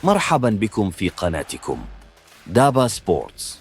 مرحبا بكم في قناتكم دابا سبورتس.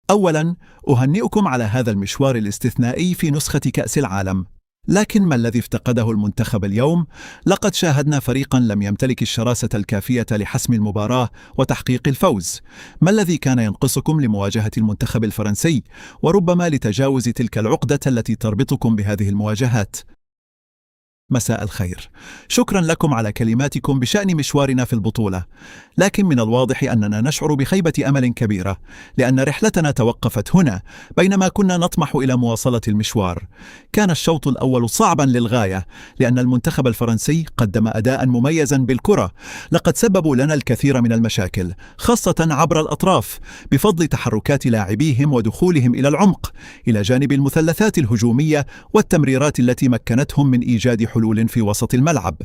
أولاً، أهنئكم على هذا المشوار الاستثنائي في نسخة كأس العالم. لكن ما الذي افتقده المنتخب اليوم؟ لقد شاهدنا فريقاً لم يمتلك الشراسة الكافية لحسم المباراة وتحقيق الفوز. ما الذي كان ينقصكم لمواجهة المنتخب الفرنسي، وربما لتجاوز تلك العقدة التي تربطكم بهذه المواجهات؟ مساء الخير، شكرا لكم على كلماتكم بشأن مشوارنا في البطولة، لكن من الواضح أننا نشعر بخيبة أمل كبيرة، لأن رحلتنا توقفت هنا بينما كنا نطمح إلى مواصلة المشوار. كان الشوط الأول صعبا للغاية، لأن المنتخب الفرنسي قدم أداء مميزا بالكرة. لقد سببوا لنا الكثير من المشاكل، خاصة عبر الأطراف، بفضل تحركات لاعبيهم ودخولهم إلى العمق، إلى جانب المثلثات الهجومية والتمريرات التي مكنتهم من إيجاد حلول في وسط الملعب.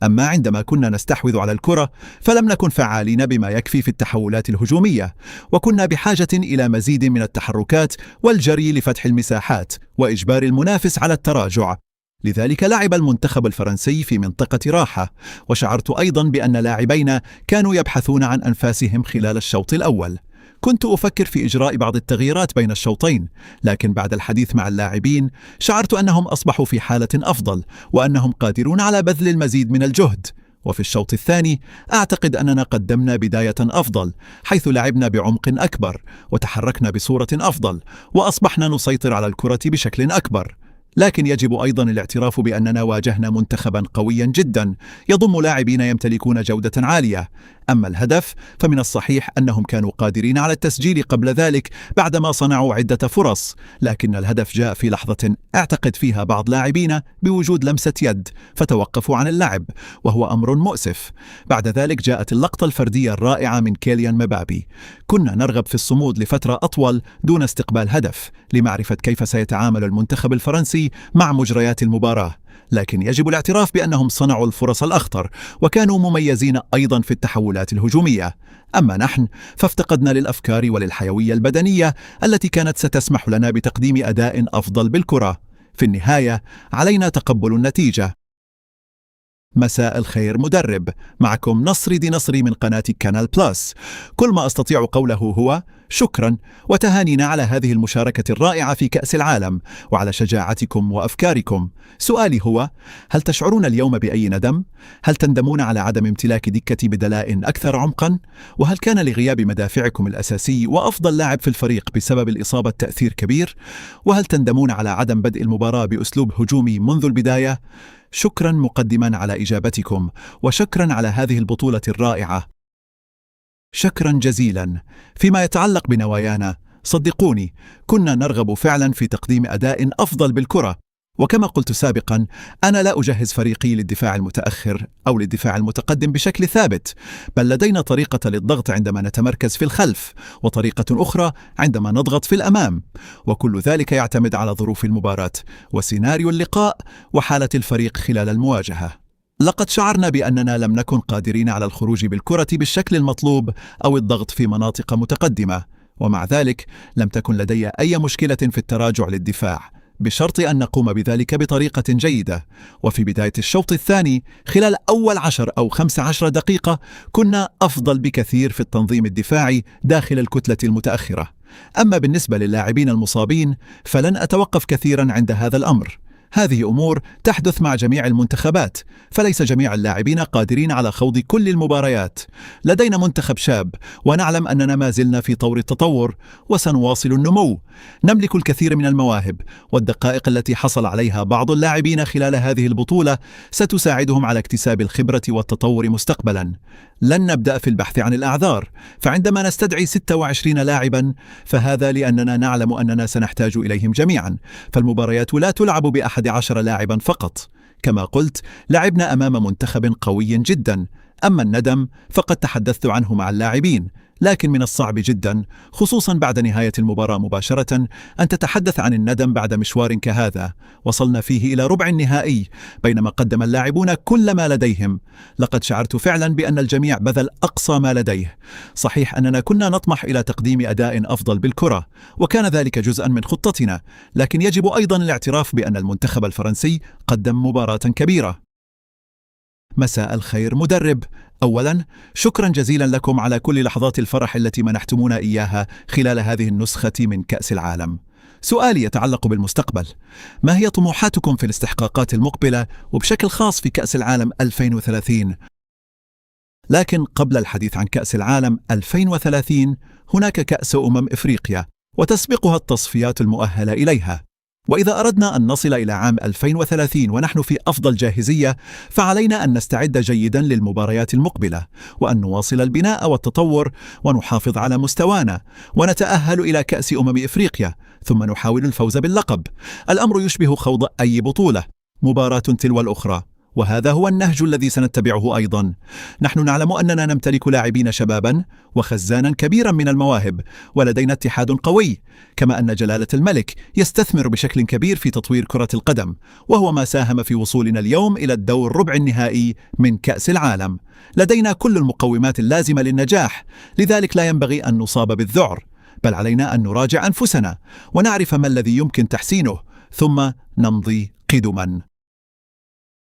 أما عندما كنا نستحوذ على الكرة فلم نكن فعالين بما يكفي في التحولات الهجومية، وكنا بحاجة إلى مزيد من التحركات والجري لفتح المساحات وإجبار المنافس على التراجع. لذلك لعب المنتخب الفرنسي في منطقة راحة، وشعرت أيضا بأن لاعبين كانوا يبحثون عن أنفاسهم خلال الشوط الأول. كنت أفكر في إجراء بعض التغييرات بين الشوطين، لكن بعد الحديث مع اللاعبين شعرت أنهم أصبحوا في حالة أفضل، وأنهم قادرون على بذل المزيد من الجهد. وفي الشوط الثاني أعتقد أننا قدمنا بداية أفضل، حيث لعبنا بعمق أكبر وتحركنا بصورة أفضل، وأصبحنا نسيطر على الكرة بشكل أكبر. لكن يجب أيضا الاعتراف بأننا واجهنا منتخبا قويا جدا، يضم لاعبين يمتلكون جودة عالية. أما الهدف فمن الصحيح أنهم كانوا قادرين على التسجيل قبل ذلك بعدما صنعوا عدة فرص، لكن الهدف جاء في لحظة اعتقد فيها بعض لاعبين بوجود لمسة يد فتوقفوا عن اللعب، وهو أمر مؤسف. بعد ذلك جاءت اللقطة الفردية الرائعة من كيليان مبابي. كنا نرغب في الصمود لفترة أطول دون استقبال هدف، لمعرفة كيف سيتعامل المنتخب الفرنسي مع مجريات المباراة. لكن يجب الاعتراف بأنهم صنعوا الفرص الأخطر، وكانوا مميزين أيضا في التحولات الهجومية. أما نحن فافتقدنا للأفكار وللحيوية البدنية التي كانت ستسمح لنا بتقديم أداء أفضل بالكرة. في النهاية علينا تقبل النتيجة. مساء الخير مدرب، معكم نصري دي نصري من قناة كانال بلس. كل ما أستطيع قوله هو شكرا وتهانينا على هذه المشاركة الرائعة في كأس العالم، وعلى شجاعتكم وأفكاركم. سؤالي هو، هل تشعرون اليوم بأي ندم؟ هل تندمون على عدم امتلاك دكة بدلاء أكثر عمقا؟ وهل كان لغياب مدافعكم الأساسي وأفضل لاعب في الفريق بسبب الإصابة تأثير كبير؟ وهل تندمون على عدم بدء المباراة بأسلوب هجومي منذ البداية؟ شكرا مقدما على إجابتكم، وشكرا على هذه البطولة الرائعة. شكرا جزيلا. فيما يتعلق بنوايانا، صدقوني كنا نرغب فعلا في تقديم أداء أفضل بالكرة، وكما قلت سابقا أنا لا أجهز فريقي للدفاع المتأخر أو للدفاع المتقدم بشكل ثابت، بل لدينا طريقة للضغط عندما نتمركز في الخلف، وطريقة أخرى عندما نضغط في الأمام، وكل ذلك يعتمد على ظروف المباراة وسيناريو اللقاء وحالة الفريق خلال المواجهة. لقد شعرنا بأننا لم نكن قادرين على الخروج بالكرة بالشكل المطلوب أو الضغط في مناطق متقدمة، ومع ذلك لم تكن لدي أي مشكلة في التراجع للدفاع، بشرط أن نقوم بذلك بطريقة جيدة. وفي بداية الشوط الثاني خلال أول 10 أو 15 دقيقة كنا أفضل بكثير في التنظيم الدفاعي داخل الكتلة المتأخرة. أما بالنسبة للاعبين المصابين فلن أتوقف كثيرا عند هذا الأمر. هذه أمور تحدث مع جميع المنتخبات، فليس جميع اللاعبين قادرين على خوض كل المباريات. لدينا منتخب شاب، ونعلم أننا ما زلنا في طور التطور وسنواصل النمو. نملك الكثير من المواهب، والدقائق التي حصل عليها بعض اللاعبين خلال هذه البطولة ستساعدهم على اكتساب الخبرة والتطور مستقبلا. لن نبدأ في البحث عن الأعذار، فعندما نستدعي 26 لاعبا فهذا لأننا نعلم أننا سنحتاج إليهم جميعا، فالمباريات لا تلعب ب11 لاعبا فقط. كما قلت لعبنا أمام منتخب قوي جدا. أما الندم فقد تحدثت عنه مع اللاعبين، لكن من الصعب جدا خصوصا بعد نهاية المباراة مباشرة أن تتحدث عن الندم بعد مشوار كهذا وصلنا فيه إلى ربع النهائي بينما قدم اللاعبون كل ما لديهم. لقد شعرت فعلا بأن الجميع بذل أقصى ما لديه. صحيح أننا كنا نطمح إلى تقديم أداء أفضل بالكرة، وكان ذلك جزءا من خطتنا، لكن يجب أيضا الاعتراف بأن المنتخب الفرنسي قدم مباراة كبيرة. مساء الخير مدرب. أولاً، شكراً جزيلاً لكم على كل لحظات الفرح التي منحتمونا إياها خلال هذه النسخة من كأس العالم. سؤالي يتعلق بالمستقبل. ما هي طموحاتكم في الاستحقاقات المقبلة وبشكل خاص في كأس العالم 2030؟ لكن قبل الحديث عن كأس العالم 2030 هناك كأس إفريقيا وتسبقها التصفيات المؤهلة إليها. وإذا أردنا أن نصل إلى عام 2030 ونحن في أفضل جاهزية، فعلينا أن نستعد جيداً للمباريات المقبلة، وأن نواصل البناء والتطور ونحافظ على مستوانا، ونتأهل إلى كأس إفريقيا، ثم نحاول الفوز باللقب. الأمر يشبه خوض أي بطولة، مباراة تلو الأخرى، وهذا هو النهج الذي سنتبعه أيضاً. نحن نعلم أننا نمتلك لاعبين شباباً وخزاناً كبيراً من المواهب، ولدينا اتحاد قوي، كما أن جلالة الملك يستثمر بشكل كبير في تطوير كرة القدم، وهو ما ساهم في وصولنا اليوم إلى الدور ربع النهائي من كأس العالم. لدينا كل المقومات اللازمة للنجاح، لذلك لا ينبغي أن نصاب بالذعر، بل علينا أن نراجع أنفسنا ونعرف ما الذي يمكن تحسينه، ثم نمضي قدماً.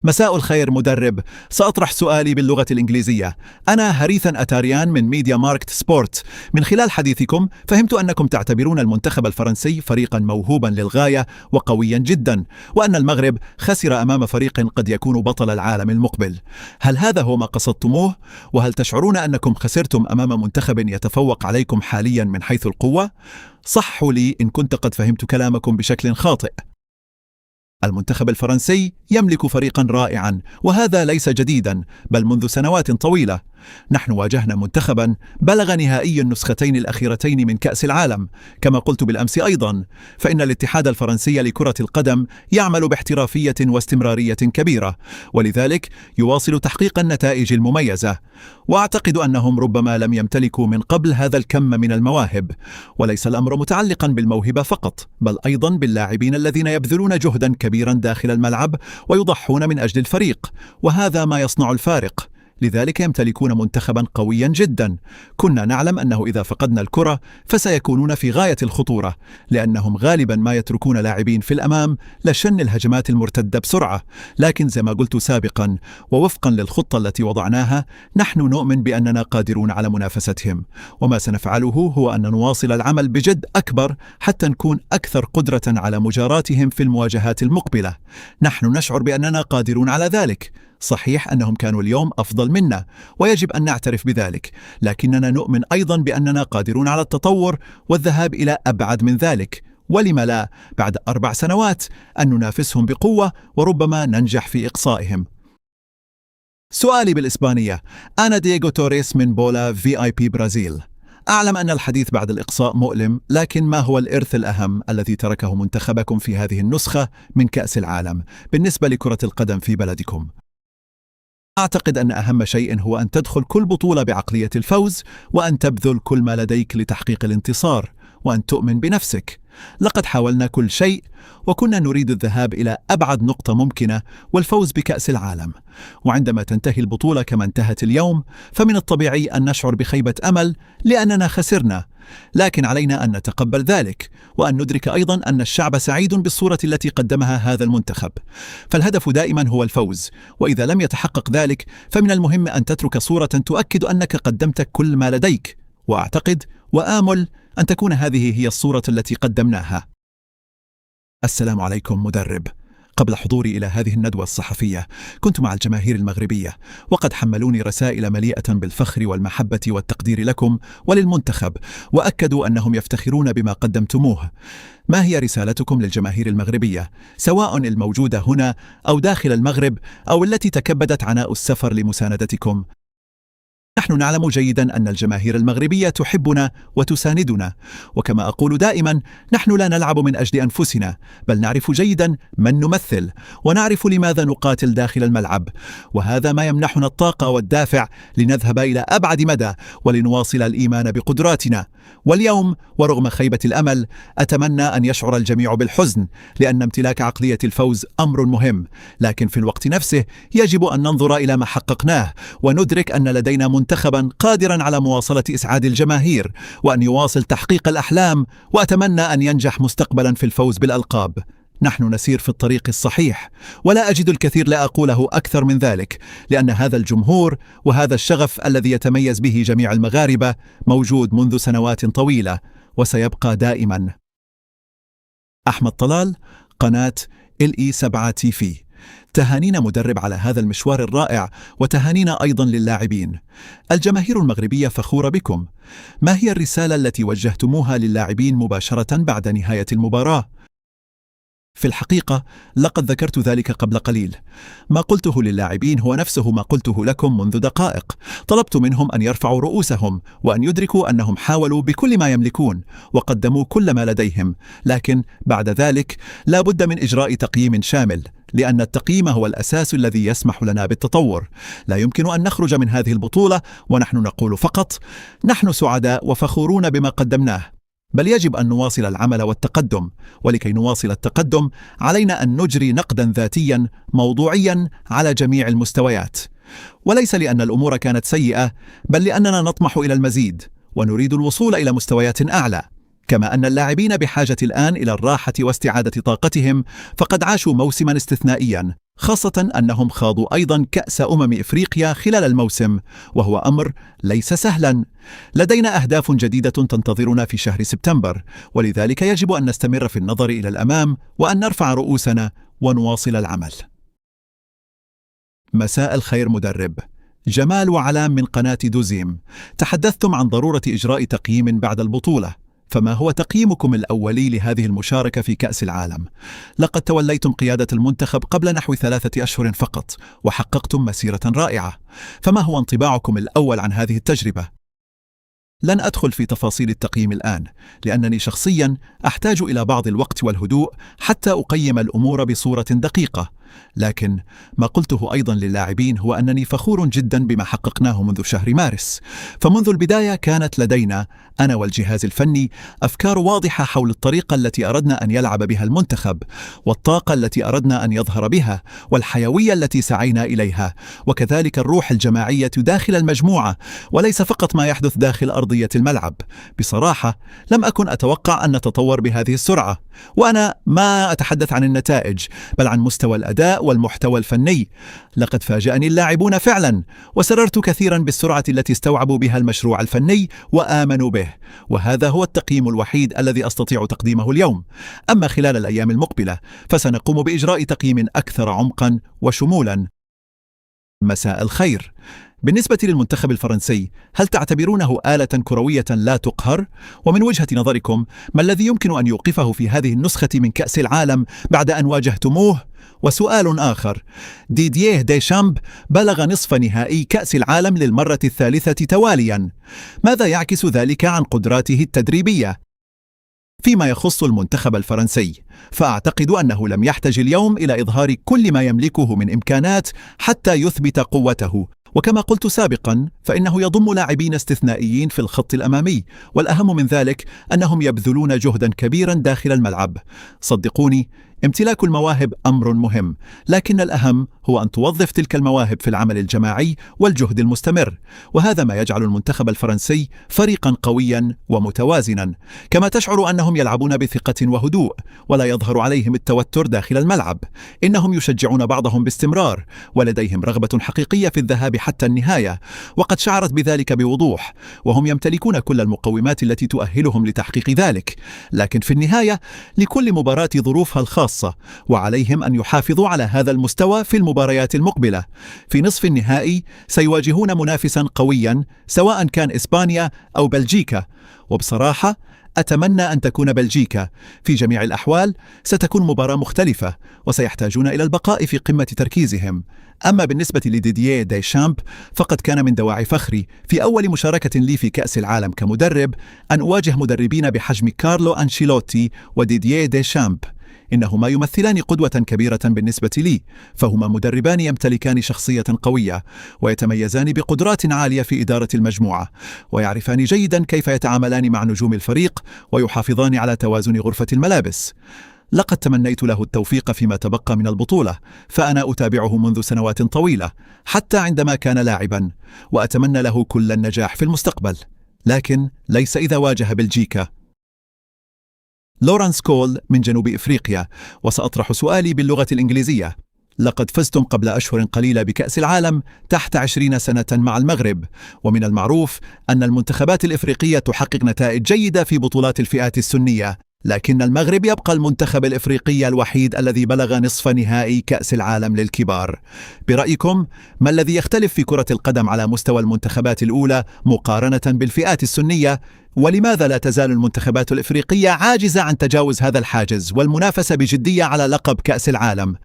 مساء الخير مدرب. سأطرح سؤالي باللغة الإنجليزية. أنا هريثاً أتاريان من ميديا ماركت سبورت. من خلال حديثكم فهمت أنكم تعتبرون المنتخب الفرنسي فريقاً موهوباً للغاية وقوياً جداً، وأن المغرب خسر أمام فريق قد يكون بطل العالم المقبل. هل هذا هو ما قصدتموه؟ وهل تشعرون أنكم خسرتم أمام منتخب يتفوق عليكم حالياً من حيث القوة؟ صحوا لي إن كنت قد فهمت كلامكم بشكل خاطئ. المنتخب الفرنسي يملك فريقاً رائعاً، وهذا ليس جديداً، بل منذ سنوات طويلة. نحن واجهنا منتخباً بلغ نهائي النسختين الأخيرتين من كأس العالم. كما قلت بالأمس أيضاً، فإن الاتحاد الفرنسي لكرة القدم يعمل باحترافية واستمرارية كبيرة، ولذلك يواصل تحقيق النتائج المميزة. وأعتقد أنهم ربما لم يمتلكوا من قبل هذا الكم من المواهب. وليس الأمر متعلقاً بالموهبة فقط، بل أيضاً باللاعبين الذين يبذلون جهداً كبيراً داخل الملعب ويضحون من أجل الفريق، وهذا ما يصنع الفارق. لذلك يمتلكون منتخباً قوياً جداً. كنا نعلم أنه إذا فقدنا الكرة فسيكونون في غاية الخطورة، لأنهم غالباً ما يتركون لاعبين في الأمام لشن الهجمات المرتدة بسرعة. لكن زي ما قلت سابقاً، ووفقاً للخطة التي وضعناها، نحن نؤمن بأننا قادرون على منافستهم، وما سنفعله هو أن نواصل العمل بجد أكبر حتى نكون أكثر قدرة على مجاراتهم في المواجهات المقبلة. نحن نشعر بأننا قادرون على ذلك. صحيح أنهم كانوا اليوم أفضل منا، ويجب أن نعترف بذلك، لكننا نؤمن أيضا بأننا قادرون على التطور والذهاب إلى أبعد من ذلك. ولم لا بعد 4 سنوات أن ننافسهم بقوة وربما ننجح في إقصائهم؟ سؤالي بالإسبانية. أنا دييغو توريس من بولا VIP برازيل. أعلم أن الحديث بعد الإقصاء مؤلم، لكن ما هو الإرث الأهم الذي تركه منتخبكم في هذه النسخة من كأس العالم بالنسبة لكرة القدم في بلدكم؟ أعتقد أن أهم شيء هو أن تدخل كل بطولة بعقلية الفوز، وأن تبذل كل ما لديك لتحقيق الانتصار، وأن تؤمن بنفسك. لقد حاولنا كل شيء، وكنا نريد الذهاب إلى أبعد نقطة ممكنة والفوز بكأس العالم. وعندما تنتهي البطولة كما انتهت اليوم، فمن الطبيعي أن نشعر بخيبة أمل لأننا خسرنا، لكن علينا أن نتقبل ذلك، وأن ندرك أيضا أن الشعب سعيد بالصورة التي قدمها هذا المنتخب. فالهدف دائما هو الفوز، وإذا لم يتحقق ذلك فمن المهم أن تترك صورة تؤكد أنك قدمت كل ما لديك. وأعتقد وآمل أن تكون هذه هي الصورة التي قدمناها. السلام عليكم مدرب. قبل حضوري إلى هذه الندوة الصحفية كنت مع الجماهير المغربية، وقد حملوني رسائل مليئة بالفخر والمحبة والتقدير لكم وللمنتخب، وأكدوا أنهم يفتخرون بما قدمتموه. ما هي رسالتكم للجماهير المغربية، سواء الموجودة هنا أو داخل المغرب أو التي تكبدت عناء السفر لمساندتكم؟ نحن نعلم جيدا أن الجماهير المغربية تحبنا وتساندنا، وكما أقول دائما، نحن لا نلعب من أجل أنفسنا، بل نعرف جيدا من نمثل، ونعرف لماذا نقاتل داخل الملعب، وهذا ما يمنحنا الطاقة والدافع لنذهب إلى أبعد مدى ولنواصل الإيمان بقدراتنا. واليوم ورغم خيبة الأمل أتمنى أن يشعر الجميع بالحزن، لأن امتلاك عقلية الفوز أمر مهم، لكن في الوقت نفسه يجب أن ننظر إلى ما حققناه وندرك أن لدينا منتخبا قادرا على مواصلة إسعاد الجماهير وأن يواصل تحقيق الأحلام، وأتمنى أن ينجح مستقبلا في الفوز بالألقاب. نحن نسير في الطريق الصحيح، ولا أجد الكثير لا أقوله أكثر من ذلك، لأن هذا الجمهور وهذا الشغف الذي يتميز به جميع المغاربة موجود منذ سنوات طويلة وسيبقى دائما. أحمد طلال، قناة LE7 TV. تهانينا مدرب على هذا المشوار الرائع، وتهانينا أيضا للاعبين. الجماهير المغربية فخورة بكم. ما هي الرسالة التي وجهتموها للاعبين مباشرة بعد نهاية المباراة؟ في الحقيقة لقد ذكرت ذلك قبل قليل. ما قلته للاعبين هو نفسه ما قلته لكم منذ دقائق. طلبت منهم أن يرفعوا رؤوسهم وأن يدركوا أنهم حاولوا بكل ما يملكون وقدموا كل ما لديهم، لكن بعد ذلك لا بد من إجراء تقييم شامل، لأن التقييم هو الأساس الذي يسمح لنا بالتطور. لا يمكن أن نخرج من هذه البطولة ونحن نقول فقط نحن سعداء وفخورون بما قدمناه، بل يجب أن نواصل العمل والتقدم. ولكي نواصل التقدم علينا أن نجري نقدا ذاتيا موضوعيا على جميع المستويات، وليس لأن الأمور كانت سيئة، بل لأننا نطمح إلى المزيد ونريد الوصول إلى مستويات أعلى. كما أن اللاعبين بحاجة الآن إلى الراحة واستعادة طاقتهم، فقد عاشوا موسما استثنائيا، خاصة أنهم خاضوا أيضا كأس إفريقيا خلال الموسم، وهو أمر ليس سهلا. لدينا أهداف جديدة تنتظرنا في شهر سبتمبر، ولذلك يجب أن نستمر في النظر إلى الأمام وأن نرفع رؤوسنا ونواصل العمل. مساء الخير مدرب. جمال وعلام من قناة دوزيم. تحدثتم عن ضرورة إجراء تقييم بعد البطولة، فما هو تقييمكم الأولي لهذه المشاركة في كأس العالم؟ لقد توليتم قيادة المنتخب قبل نحو 3 أشهر فقط، وحققتم مسيرة رائعة، فما هو انطباعكم الأول عن هذه التجربة؟ لن أدخل في تفاصيل التقييم الآن، لأنني شخصيا أحتاج إلى بعض الوقت والهدوء حتى أقيم الأمور بصورة دقيقة. لكن ما قلته أيضا للاعبين هو أنني فخور جدا بما حققناه منذ شهر مارس. فمنذ البداية كانت لدينا أنا والجهاز الفني أفكار واضحة حول الطريقة التي أردنا أن يلعب بها المنتخب، والطاقة التي أردنا أن يظهر بها، والحيوية التي سعينا إليها، وكذلك الروح الجماعية داخل المجموعة، وليس فقط ما يحدث داخل أرضية الملعب. بصراحة لم أكن أتوقع أن نتطور بهذه السرعة، وأنا ما أتحدث عن النتائج بل عن مستوى الأداء والمحتوى الفني. لقد فاجأني اللاعبون فعلا، وسررت كثيرا بالسرعة التي استوعبوا بها المشروع الفني وآمنوا به، وهذا هو التقييم الوحيد الذي أستطيع تقديمه اليوم. أما خلال الأيام المقبلة فسنقوم بإجراء تقييم أكثر عمقا وشمولا. مساء الخير. بالنسبة للمنتخب الفرنسي، هل تعتبرونه آلة كروية لا تقهر؟ ومن وجهة نظركم ما الذي يمكن أن يوقفه في هذه النسخة من كأس العالم بعد أن واجهتموه؟ وسؤال آخر، ديديه ديشامب بلغ نصف نهائي كأس العالم للمرة 3 تواليا، ماذا يعكس ذلك عن قدراته التدريبية؟ فيما يخص المنتخب الفرنسي، فأعتقد أنه لم يحتج اليوم إلى إظهار كل ما يملكه من إمكانات حتى يثبت قوته، وكما قلت سابقا فإنه يضم لاعبين استثنائيين في الخط الأمامي، والأهم من ذلك أنهم يبذلون جهدا كبيرا داخل الملعب. صدقوني، امتلاك المواهب أمر مهم، لكن الأهم هو أن توظف تلك المواهب في العمل الجماعي والجهد المستمر، وهذا ما يجعل المنتخب الفرنسي فريقا قويا ومتوازنا. كما تشعر أنهم يلعبون بثقة وهدوء، ولا يظهر عليهم التوتر داخل الملعب. إنهم يشجعون بعضهم باستمرار، ولديهم رغبة حقيقية في الذهاب حتى النهاية، وقد شعرت بذلك بوضوح، وهم يمتلكون كل المقومات التي تؤهلهم لتحقيق ذلك. لكن في النهاية لكل مباراة ظروفها الخاصة، وعليهم أن يحافظوا على هذا المستوى في المباريات المقبلة. في نصف النهائي سيواجهون منافسا قويا، سواء كان إسبانيا أو بلجيكا، وبصراحة أتمنى أن تكون بلجيكا. في جميع الأحوال ستكون مباراة مختلفة، وسيحتاجون إلى البقاء في قمة تركيزهم. أما بالنسبة لديديه ديشامب فقد كان من دواعي فخري في أول مشاركة لي في كأس العالم كمدرب أن أواجه مدربين بحجم كارلو أنشيلوتي وديديه ديشامب. إنهما يمثلان قدوة كبيرة بالنسبة لي، فهما مدربان يمتلكان شخصية قوية، ويتميزان بقدرات عالية في إدارة المجموعة، ويعرفان جيدا كيف يتعاملان مع نجوم الفريق ويحافظان على توازن غرفة الملابس. لقد تمنيت له التوفيق فيما تبقى من البطولة، فأنا أتابعه منذ سنوات طويلة حتى عندما كان لاعبا، وأتمنى له كل النجاح في المستقبل، لكن ليس إذا واجه بلجيكا. لورانس كول من جنوب إفريقيا، وسأطرح سؤالي باللغة الإنجليزية. لقد فزتم قبل أشهر قليلة بكأس العالم تحت 20 سنة مع المغرب، ومن المعروف أن المنتخبات الإفريقية تحقق نتائج جيدة في بطولات الفئات السنية، لكن المغرب يبقى المنتخب الإفريقي الوحيد الذي بلغ نصف نهائي كأس العالم للكبار. برأيكم، ما الذي يختلف في كرة القدم على مستوى المنتخبات الأولى مقارنة بالفئات السنية؟ ولماذا لا تزال المنتخبات الإفريقية عاجزة عن تجاوز هذا الحاجز والمنافسة بجدية على لقب كأس العالم؟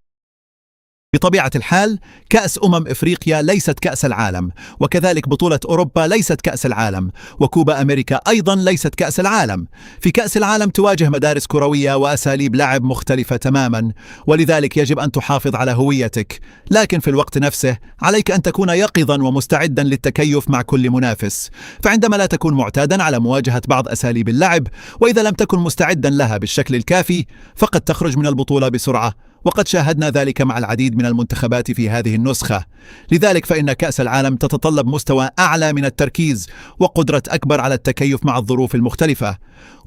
بطبيعة الحال، كأس إفريقيا ليست كأس العالم، وكذلك بطولة أوروبا ليست كأس العالم، وكوبا أمريكا أيضا ليست كأس العالم. في كأس العالم تواجه مدارس كروية وأساليب لعب مختلفة تماما، ولذلك يجب أن تحافظ على هويتك، لكن في الوقت نفسه عليك أن تكون يقظا ومستعدا للتكيف مع كل منافس. فعندما لا تكون معتادا على مواجهة بعض أساليب اللعب، وإذا لم تكن مستعدا لها بالشكل الكافي، فقد تخرج من البطولة بسرعة، وقد شاهدنا ذلك مع العديد من المنتخبات في هذه النسخة. لذلك فإن كأس العالم تتطلب مستوى أعلى من التركيز وقدرة أكبر على التكيف مع الظروف المختلفة.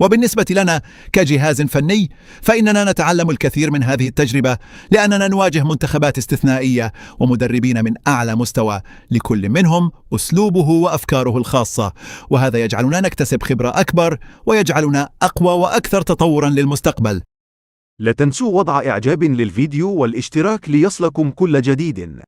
وبالنسبة لنا كجهاز فني، فإننا نتعلم الكثير من هذه التجربة، لأننا نواجه منتخبات استثنائية ومدربين من أعلى مستوى، لكل منهم أسلوبه وأفكاره الخاصة، وهذا يجعلنا نكتسب خبرة أكبر ويجعلنا أقوى وأكثر تطورا للمستقبل. لا تنسوا وضع إعجاب للفيديو والاشتراك ليصلكم كل جديد.